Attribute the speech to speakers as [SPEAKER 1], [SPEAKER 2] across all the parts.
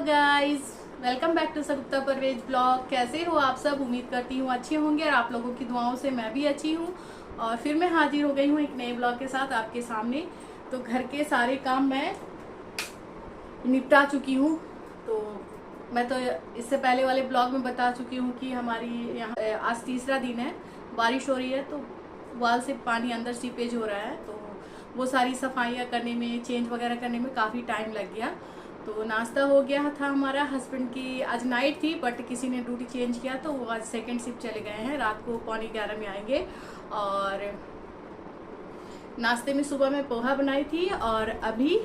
[SPEAKER 1] Guys, welcome back to Sagufta Parvez blog. कैसे हो आप सब? उम्मीद करती हूँ अच्छे होंगे और आप लोगों की दुआओं से मैं भी अच्छी हूँ। और फिर मैं हाजिर हो गई हूँ एक नए ब्लॉग के साथ आपके सामने। तो घर के सारे काम मैं निपटा चुकी हूँ। तो मैं तो इससे पहले वाले ब्लॉग में बता चुकी हूँ कि हमारी यहाँ आज तीसरा दिन है, बारिश हो रही है तो वाल से पानी अंदर सीपेज हो रहा है। तो वो सारी सफाइयाँ करने में, चेंज वगैरह करने में काफ़ी टाइम लग गया। तो नाश्ता हो गया था हमारा। हस्बैंड की आज नाइट थी बट किसी ने ड्यूटी चेंज किया तो वो आज सेकंड शिफ्ट चले गए हैं, रात को 11:45 में आएंगे। और नाश्ते में सुबह मैं पोहा बनाई थी और अभी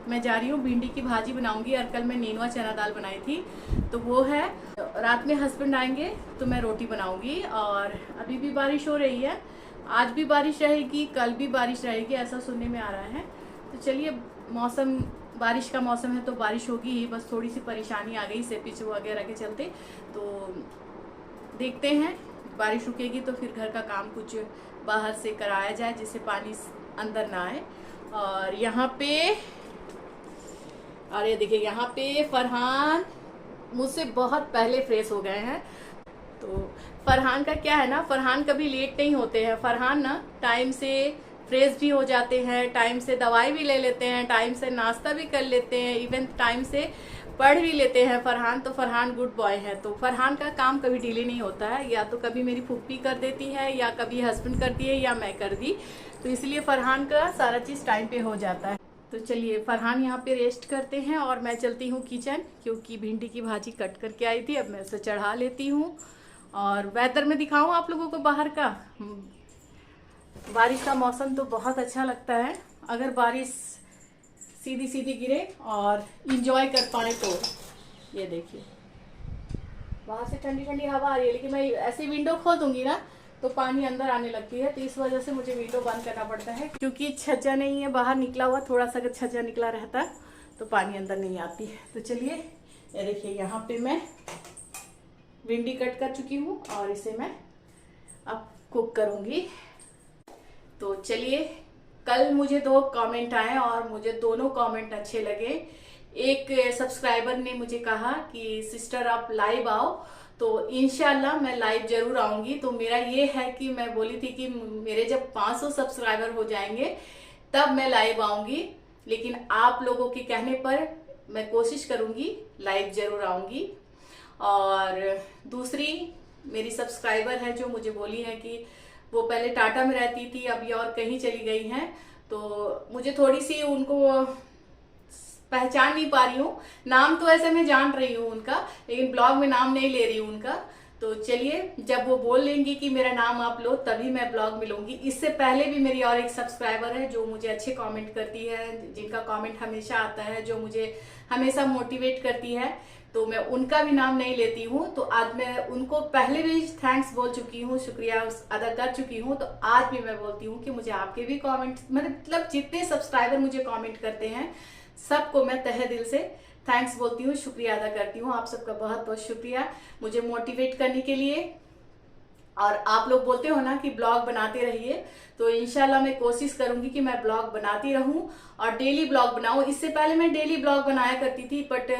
[SPEAKER 1] मैं जा रही हूँ भिंडी की भाजी बनाऊंगी। और कल मैं नेनुआ चना दाल बनाई थी तो वो है। रात में हस्बैंड आएंगे तो मैं रोटी बनाऊंगी। और अभी भी बारिश हो रही है, आज भी बारिश रहेगी, कल भी बारिश रहेगी, ऐसा सुनने में आ रहा है। तो चलिए, मौसम बारिश का मौसम है तो बारिश होगी ही। बस थोड़ी सी परेशानी आ गई सेपिच वगैरह के चलते। तो देखते हैं, बारिश रुकेगी तो फिर घर का काम कुछ बाहर से कराया जाए जिससे पानी अंदर ना आए। और यहाँ पे, और ये देखिए, यहाँ पे फरहान मुझसे बहुत पहले फ्रेश हो गए हैं। तो फरहान का क्या है ना, फरहान कभी लेट नहीं होते हैं। फरहान ना टाइम से फ्रेश भी हो जाते हैं, टाइम से दवाई भी ले लेते हैं, टाइम से नाश्ता भी कर लेते हैं, इवन टाइम से पढ़ भी लेते हैं फरहान। तो फरहान गुड बॉय है। तो फरहान का काम कभी डिले नहीं होता है, या तो कभी मेरी फूफी कर देती है या कभी हस्बैंड करती है या मैं कर दी। तो इसलिए फरहान का सारा चीज टाइम पे हो जाता है। तो चलिए, फरहान यहाँ पे रेस्ट करते हैं और मैं चलती हूँ किचन, क्योंकि भिंडी की भाजी कट करके आई थी, अब मैं उसे चढ़ा लेती हूँ। और वेदर में दिखाऊं आप लोगों को बाहर का। बारिश का मौसम तो बहुत अच्छा लगता है अगर बारिश सीधी सीधी गिरे और इंजॉय कर पाए तो। ये देखिए, बाहर से ठंडी ठंडी हवा आ रही है, लेकिन मैं ऐसे विंडो खोल दूंगी ना तो पानी अंदर आने लगती है। तो इस वजह से मुझे विंडो बंद करना पड़ता है, क्योंकि छज्जा नहीं है बाहर निकला हुआ। थोड़ा सा अगर छज्जा निकला रहता तो पानी अंदर नहीं आती है। तो चलिए, ये देखिए, यहाँ पे मैं भिंडी कट कर चुकी हूँ और इसे मैं अब कुक करूंगी। तो चलिए, कल मुझे 2 कमेंट आए और मुझे दोनों कमेंट अच्छे लगे। एक सब्सक्राइबर ने मुझे कहा कि सिस्टर आप लाइव आओ, तो इंशाल्लाह मैं लाइव जरूर आऊंगी। तो मेरा ये है कि मैं बोली थी कि मेरे जब 500 सब्सक्राइबर हो जाएंगे तब मैं लाइव आऊंगी, लेकिन आप लोगों के कहने पर मैं कोशिश करूंगी, लाइव जरूर आऊंगी। और दूसरी मेरी सब्सक्राइबर है जो मुझे बोली है कि वो पहले टाटा में रहती थी, अभी और कहीं चली गई हैं। तो मुझे थोड़ी सी उनको पहचान नहीं पा रही हूँ। नाम तो ऐसे मैं जान रही हूँ उनका, लेकिन ब्लॉग में नाम नहीं ले रही हूँ उनका। तो चलिए, जब वो बोल लेंगी कि मेरा नाम आप लो तभी मैं ब्लॉग में लूंगी। इससे पहले भी मेरी और एक सब्सक्राइबर है जो मुझे अच्छे कमेंट करती है, जिनका कमेंट हमेशा आता है, जो मुझे हमेशा मोटिवेट करती है। तो मैं उनका भी नाम नहीं लेती हूँ। तो आज मैं उनको पहले भी थैंक्स बोल चुकी हूँ, शुक्रिया अदा कर चुकी हूँ। तो आज भी मैं बोलती हूँ कि मुझे आपके भी कमेंट, मतलब जितने सब्सक्राइबर मुझे कमेंट करते हैं सबको मैं तहे दिल से थैंक्स बोलती हूँ, शुक्रिया अदा करती हूँ। आप सबका बहुत बहुत शुक्रिया मुझे मोटिवेट करने के लिए। और आप लोग बोलते हो ना कि ब्लॉग बनाते रहिए, तो इंशाल्लाह मैं कोशिश करूंगी कि मैं ब्लॉग बनाती रहूं और डेली ब्लॉग बनाऊं। इससे पहले मैं डेली ब्लॉग बनाया करती थी, बट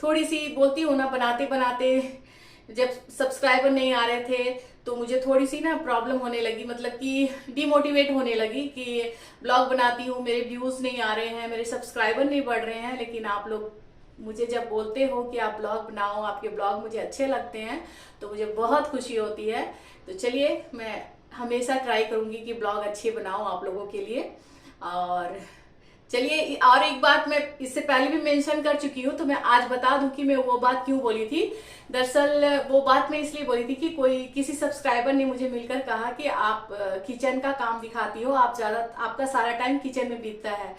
[SPEAKER 1] थोड़ी सी बोलती हूँ ना, बनाते बनाते जब सब्सक्राइबर नहीं आ रहे थे तो मुझे थोड़ी सी ना प्रॉब्लम होने लगी, मतलब कि डिमोटिवेट होने लगी कि ब्लॉग बनाती हूँ, मेरे व्यूज नहीं आ रहे हैं, मेरे सब्सक्राइबर नहीं बढ़ रहे हैं। लेकिन आप लोग मुझे जब बोलते हो कि आप ब्लॉग बनाओ, आपके ब्लॉग मुझे अच्छे लगते हैं, तो मुझे बहुत खुशी होती है। तो चलिए, मैं हमेशा ट्राई करूंगी कि ब्लॉग अच्छे बनाऊं आप लोगों के लिए। और चलिए, और एक बात मैं इससे पहले भी मेंशन कर चुकी हूँ, तो मैं आज बता दूं कि मैं वो बात क्यों बोली थी। दरअसल वो बात मैं इसलिए बोली थी कि किसी सब्सक्राइबर ने मुझे मिलकर कहा कि आप किचन का काम दिखाती हो, आपका सारा टाइम किचन में बीतता है।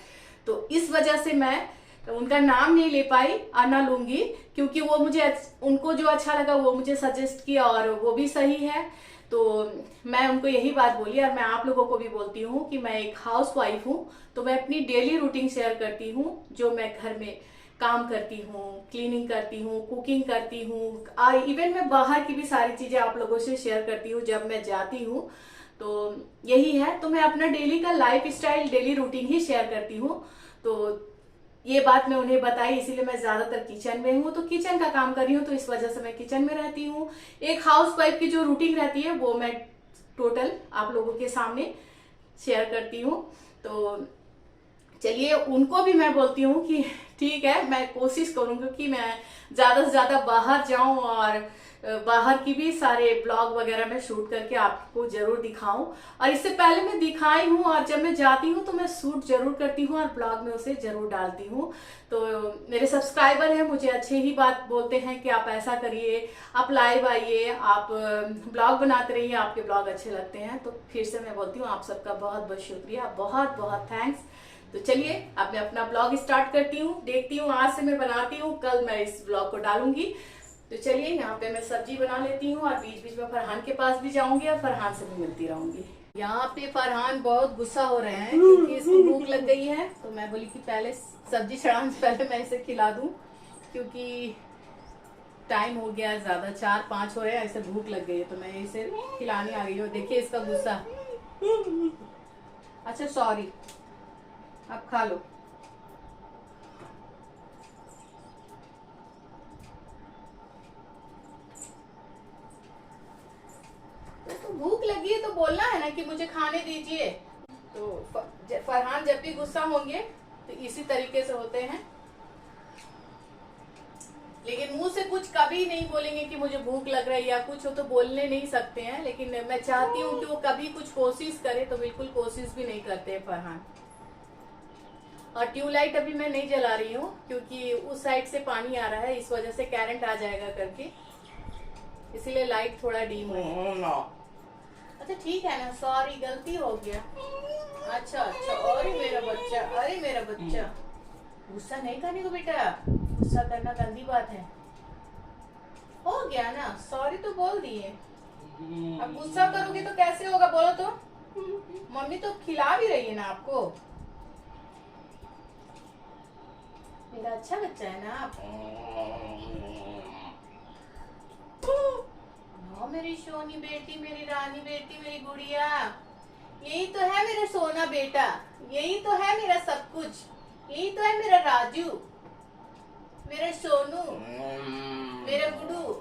[SPEAKER 1] तो इस वजह से मैं उनका नाम नहीं ले पाई और ना लूंगी, क्योंकि वो मुझे, उनको जो अच्छा लगा वो मुझे सजेस्ट किया और वो भी सही है। तो मैं उनको यही बात बोली। और मैं आप लोगों को भी बोलती हूँ कि मैं एक हाउस वाइफ हूँ, तो मैं अपनी डेली रूटीन शेयर करती हूँ, जो मैं घर में काम करती हूँ, क्लीनिंग करती हूँ, कुकिंग करती हूँ, इवन मैं बाहर की भी सारी चीजें आप लोगों से शेयर करती हूँ जब मैं जाती हूँ। तो यही है, तो मैं अपना डेली का लाइफ स्टाइल, डेली रूटीन ही शेयर करती हूँ। तो ये बात मैं उन्हें बताई, इसीलिए मैं ज्यादातर किचन में हूँ, तो किचन का काम कर रही हूँ, तो इस वजह से मैं किचन में रहती हूँ। एक हाउस वाइफ की जो रूटीन रहती है वो मैं टोटल आप लोगों के सामने शेयर करती हूँ। तो चलिए, उनको भी मैं बोलती हूँ कि ठीक है, मैं कोशिश करूंगी कि मैं ज्यादा से ज्यादा बाहर जाऊं और बाहर की भी सारे ब्लॉग वगैरह में शूट करके आपको जरूर दिखाऊं। और इससे पहले मैं दिखाई हूँ, और जब मैं जाती हूँ तो मैं शूट जरूर करती हूँ और ब्लॉग में उसे जरूर डालती हूँ। तो मेरे सब्सक्राइबर हैं, मुझे अच्छे ही बात बोलते हैं कि आप ऐसा करिए, आप लाइव आइए, आप ब्लॉग बनाते रहिए, आपके ब्लॉग अच्छे लगते हैं। तो फिर से मैं बोलती हूँ आप सबका बहुत बहुत शुक्रिया, बहुत बहुत थैंक्स। तो चलिए, अब मैं अपना ब्लॉग स्टार्ट करती हूँ, देखती हूँ, आज से मैं बनाती हूँ, कल मैं इस ब्लॉग को डालूंगी। तो चलिए, यहाँ पे मैं सब्जी बना लेती हूँ और बीच बीच में फरहान के पास भी जाऊंगी और फरहान से भी मिलती रहूंगी। यहाँ पे फरहान बहुत गुस्सा हो रहे हैं क्योंकि इसको भूख लग गई है। तो मैं बोली कि पहले सब्जी चढ़ाने से पहले मैं इसे खिला दूं, क्योंकि टाइम हो गया है, ज्यादा 4-5 हो रहे हैं, ऐसे भूख लग गई है, तो मैं इसे खिलाने आ गई हूँ। देखिए इसका गुस्सा। अच्छा सॉरी, अब खा लो। तो भूख लगी है तो बोलना है ना कि मुझे खाने दीजिए। तो फरहान जब भी गुस्सा होंगे तो इसी तरीके से होते हैं, लेकिन मुंह से कुछ कभी नहीं बोलेंगे कि मुझे भूख लग रही है या कुछ हो, तो बोलने नहीं सकते हैं। लेकिन मैं चाहती हूँ कि वो कभी कुछ कोशिश करे, तो बिल्कुल कोशिश भी नहीं करते हैं फरहान। और ट्यूबलाइट अभी मैं नहीं जला रही हूँ क्योंकि उस साइड से पानी आ रहा है, इस वजह से करंट आ जाएगा करके, इसीलिए लाइट थोड़ा डीम है। अच्छा ठीक है ना, सॉरी गलती हो गया। अच्छा अच्छा, अरे मेरा बच्चा, अरे मेरा बच्चा, गुस्सा नहीं करने को बेटा, गुस्सा करना गंदी बात है। हो गया ना, सॉरी तो बोल दिए, अब गुस्सा करोगे तो कैसे होगा बोलो तो। मम्मी तो खिला भी रही है ना आपको, मेरा अच्छा बच्चा है ना आप। मेरी सोनी बेटी, मेरी रानी बेटी, मेरी गुड़िया, यही तो है मेरा सोना बेटा, यही तो है मेरा सब कुछ, यही तो है मेरा राजू, मेरा सोनू, मेरा गुडू।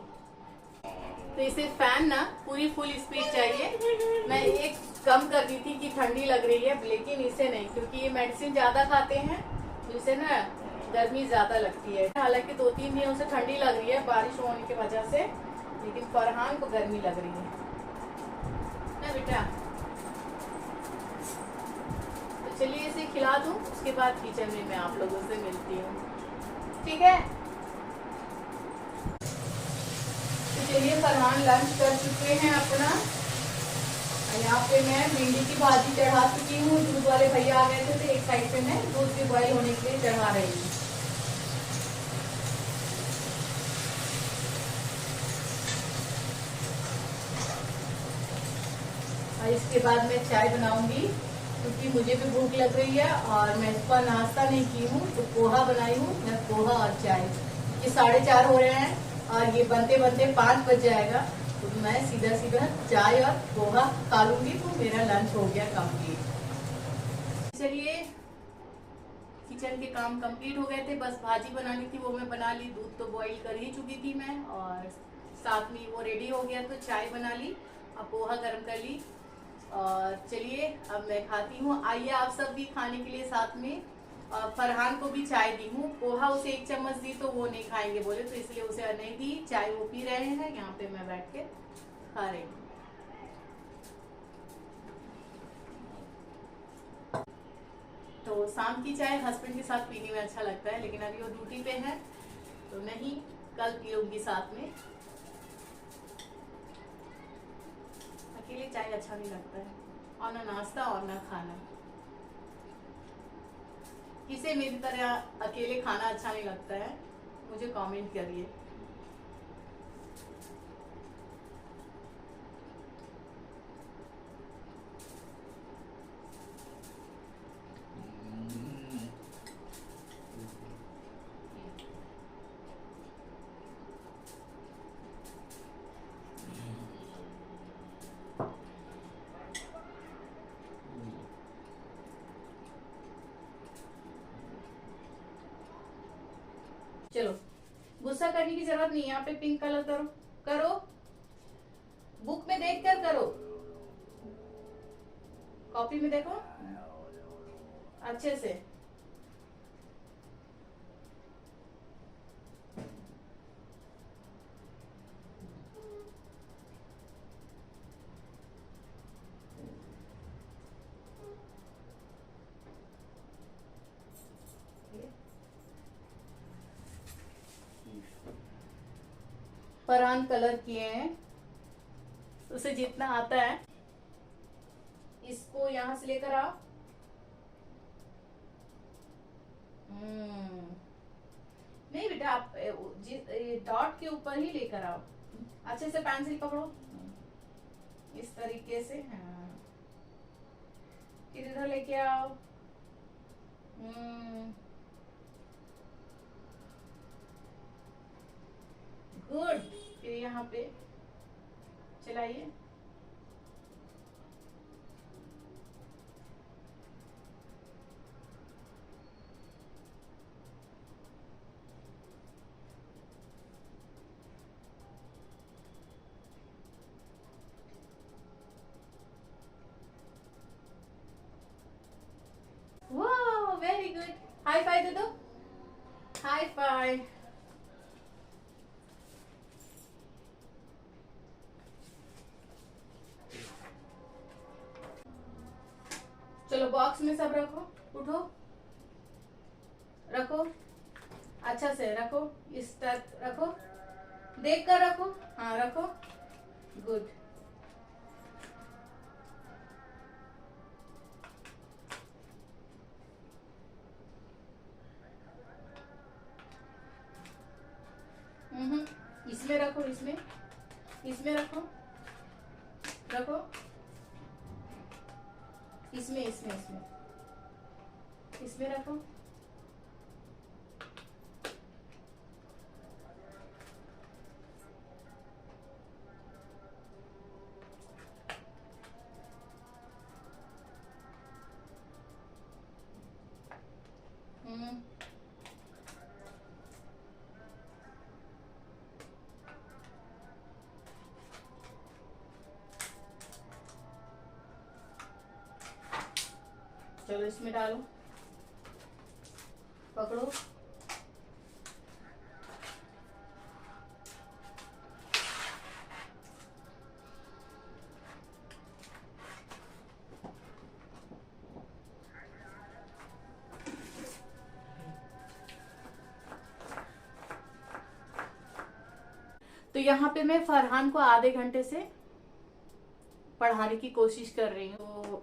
[SPEAKER 1] तो इसे फैन ना पूरी फुल स्पीड चाहिए। मैं एक कम कर दी थी कि ठंडी लग रही है, लेकिन इसे नहीं, क्योंकि ये मेडिसिन ज्यादा खाते हैं तो इसे ना गर्मी ज्यादा लगती है। हालांकि 2-3 दिनों से ठंडी लग रही है बारिश होने की वजह से, लेकिन फरहान को गर्मी लग रही है ना बेटा। तो चलिए इसे खिला दूं, उसके बाद किचन में मैं आप लोगों से मिलती हूँ, ठीक है। तो चलिए, फरहान लंच कर चुके हैं अपना। यहाँ पे मैं भिंडी की भाजी चढ़ा चुकी हूँ, दूध वाले भैया आ गए थे तो एक साइड पे मैं दूध भी बॉईल होने के लिए चढ़ा रही हूँ। और इसके बाद मैं चाय बनाऊंगी क्योंकि मुझे भी भूख लग रही है और मैं इसका नाश्ता नहीं की हूँ, तो पोहा बनाई हूँ मैं, पोहा और चाय। ये 4:30 हो रहे हैं और ये बनते बनते 5 बज जाएगा, तो मैं सीधा सीधा चाय और पोहा खा लूंगी, तो मेरा लंच हो गया कंप्लीट। चलिए, किचन के काम कंप्लीट हो गए थे, बस भाजी बनानी थी वो मैं बना ली, दूध तो बॉईल कर ही चुकी थी मैं, और साथ में वो रेडी हो गया तो चाय बना ली, अब पोहा गर्म कर ली। और चलिए अब मैं खाती हूँ, आइए आप सब भी खाने के लिए साथ में। और फरहान को भी चाय दी हूँ, पोहा उसे 1 चम्मच दी तो वो नहीं खाएंगे बोले, तो इसलिए उसे नहीं दी, चाय वो पी रहे हैं, यहाँ पे मैं बैठ के खा रही हूँ। तो शाम की चाय हस्बैंड के साथ पीने में अच्छा लगता है, लेकिन अभी वो ड्यूटी पे है तो नहीं, कल पीऊंगी साथ में। अकेले चाय अच्छा नहीं लगता है, और ना नाश्ता और ना खाना। किसे मेरी तरह अकेले खाना अच्छा नहीं लगता है, मुझे कमेंट करिए। चलो, गुस्सा करने की जरूरत नहीं है। यहाँ पे पिंक कलर करो, करो, बुक में देख कर करो, कॉपी में देखो अच्छे से। फरहान कलर किए हैं, उसे जितना आता है। इसको यहां से लेकर आओ। नहीं बेटा, आप डॉट के ऊपर ही लेकर आओ। अच्छे से पेंसिल पकड़ो इस तरीके से। हाँ, फिर इधर लेके आओ। गुड। फिर यहाँ पे चलाइए। वाह, वेरी गुड। हाई फाई दे दो, हाई फाई। चलो बॉक्स में सब रखो, उठो, रखो, अच्छा से रखो, इस तरफ रखो, देख कर रखो। हाँ रखो, गुड। इसमें रखो, इसमें रखो, रखो, इसमें रखो। चलो इसमें डालो, पकड़ो। तो यहाँ पे मैं फरहान को आधे घंटे से पढ़ाने की कोशिश कर रही हूँ।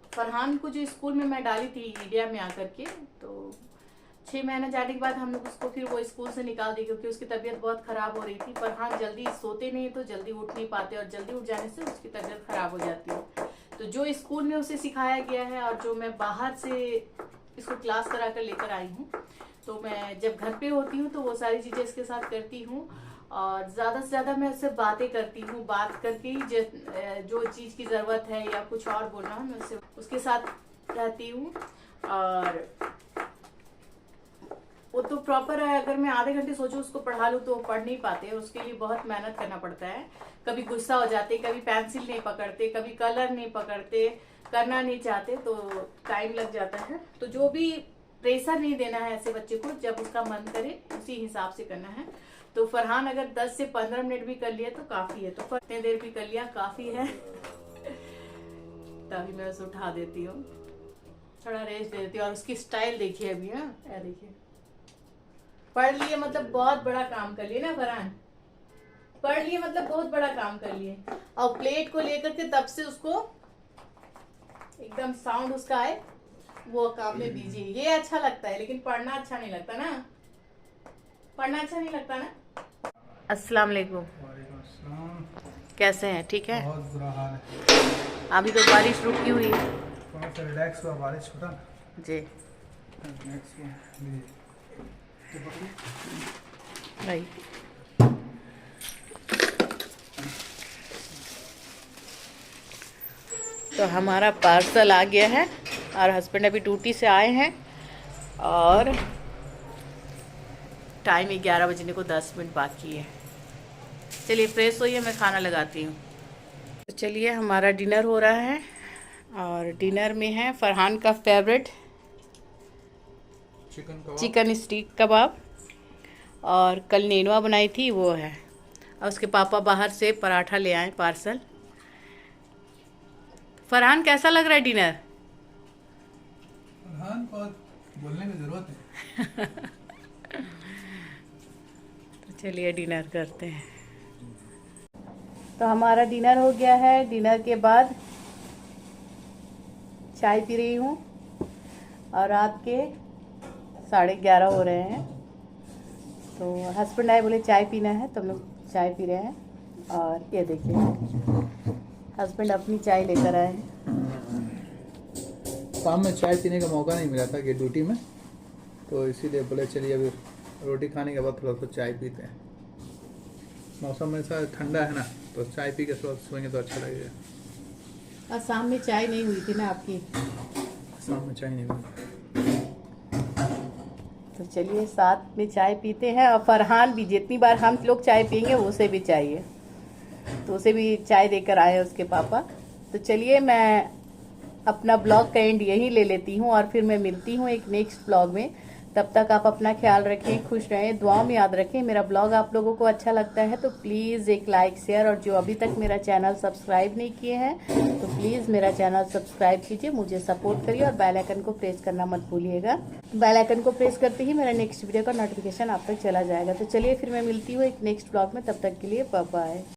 [SPEAKER 1] तो फरहान को जो स्कूल में मैं डाली थी इंडिया में आकर के, तो 6 महीना जाने के बाद हम लोग उसको फिर वो स्कूल से निकाल दी, क्योंकि उसकी तबीयत बहुत खराब हो रही थी। फरहान जल्दी सोते नहीं तो जल्दी उठ नहीं पाते, और जल्दी उठ जाने से उसकी तबीयत खराब हो जाती है। तो जो स्कूल में उसे सिखाया गया है और जो मैं बाहर से इसको क्लास करा कर लेकर आई हूँ, तो मैं जब घर पे होती हूँ तो वो सारी चीजें इसके साथ करती हूँ। और ज्यादा से ज्यादा मैं उससे बातें करती हूँ, बात करके ही जो चीज की जरूरत है या कुछ और बोलना है मैं उसके साथ रहती हूँ। और वो तो प्रॉपर है। अगर मैं आधे घंटे सोचूं उसको पढ़ा लूँ तो वो पढ़ नहीं पाते, उसके लिए बहुत मेहनत करना पड़ता है। कभी गुस्सा हो जाते, कभी पेंसिल नहीं पकड़ते, कभी कलर नहीं पकड़ते, करना नहीं चाहते, तो टाइम लग जाता है। तो जो भी प्रेशर नहीं देना है ऐसे बच्चे को, जब उसका मन करे उसी हिसाब से करना है। तो फरहान अगर 10 से 15 मिनट भी कर लिया तो काफी है, तो इतने देर भी कर लिया काफी है। तभी मैं उसे उठा देती हूँ, थोड़ा रेस्ट दे देती हूँ। और उसकी स्टाइल देखिए अभी। हाँ देखिए, पढ़ लिए मतलब बहुत बड़ा काम कर लिए ना फरहान, पढ़ लिए मतलब बहुत बड़ा काम कर लिए। और प्लेट को लेकर के तब से उसको एकदम साउंड उसका आए, वो काम में बिजी। ये अच्छा लगता है, लेकिन पढ़ना अच्छा नहीं लगता ना, पढ़ना अच्छा नहीं लगता ना। अस्सलाम वालेकुम। कैसे हैं? ठीक है।
[SPEAKER 2] बहुत बुरा हाल है।
[SPEAKER 1] अभी तो बारिश रुकी हुई है,
[SPEAKER 2] थोड़ा सा रिलैक्स हुआ, बारिश छूटा
[SPEAKER 1] जी।
[SPEAKER 2] रिलैक्स हुआ
[SPEAKER 1] भाई तो हमारा पार्सल आ गया है और हस्बैंड अभी ड्यूटी से आए हैं और टाइम 11 बजने को 10 मिनट बाकी है। चलिए फ्रेश होइए, मैं खाना लगाती हूँ। तो चलिए हमारा डिनर हो रहा है और डिनर में है फरहान का फेवरेट चिकन स्टीक कबाब, और कल नेनुआ बनाई थी वो है, और उसके पापा बाहर से पराठा ले आए पार्सल। फरहान कैसा लग रहा है डिनर?
[SPEAKER 2] फरहान को बोलने की जरूरत है।
[SPEAKER 1] तो चलिए डिनर करते हैं। तो हमारा डिनर हो गया है। डिनर के बाद चाय पी रही हूँ और रात के 11:30 हो रहे हैं। तो हस्बैंड आए, बोले चाय पीना है, तो हम लोग चाय पी रहे हैं। और ये देखिए हस्बैंड अपनी चाय लेकर आए हैं।
[SPEAKER 2] शाम में चाय पीने का मौका नहीं मिला था कि ड्यूटी में, तो इसीलिए बोले चलिए अभी रोटी खाने के बाद थोड़ा सा चाय पीते हैं। मौसम ऐसा ठंडा है ना, तो चाय पी के थोड़ा सोएंगे तो अच्छा लगेगा।
[SPEAKER 1] और शाम में चाय नहीं हुई थी ना आपकी?
[SPEAKER 2] शाम में चाय नहीं हुई।
[SPEAKER 1] तो चलिए साथ में चाय पीते हैं। और फरहान भी जितनी बार हम लोग चाय पियेंगे उसे भी चाहिए, तो उसे भी चाय देकर आए उसके पापा। तो चलिए मैं अपना ब्लॉग का एंड यहीं ले लेती हूँ और फिर मैं मिलती हूँ एक नेक्स्ट ब्लॉग में। तब तक आप अपना ख्याल रखें, खुश रहें, दुआओं में याद रखें। मेरा ब्लॉग आप लोगों को अच्छा लगता है तो प्लीज़ एक लाइक शेयर, और जो अभी तक मेरा चैनल सब्सक्राइब नहीं किए हैं तो प्लीज़ मेरा चैनल सब्सक्राइब कीजिए, मुझे सपोर्ट करिए, और बेल आइकन को प्रेस करना मत भूलिएगा। बेल आइकन को प्रेस करते ही मेरा नेक्स्ट वीडियो का नोटिफिकेशन आप तक चला जाएगा। तो चलिए फिर मैं मिलती हूँ एक नेक्स्ट ब्लॉग में, तब तक के लिए बाय बाय।